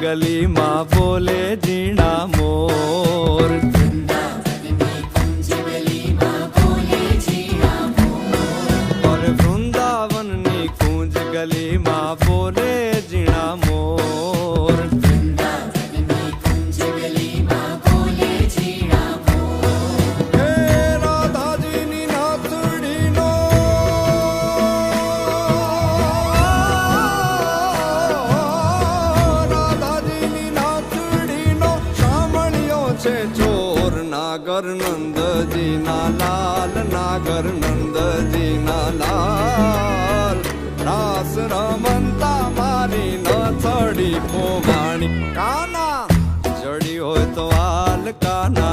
ગલીમાં બોલે ઝીણા મોર. અરે વૃંદાવનની કુંજ ગલીમાં બોલે ઝીણા મોર. હે રાધાજીની નાથડીનો છે ચોર. નાગર નંદજીના લાલ, નાગર નંદજીના લાલ, રાસ રમંતા મારી નથડી પોવાણી. કાના જડી હોય તો હાલ કાના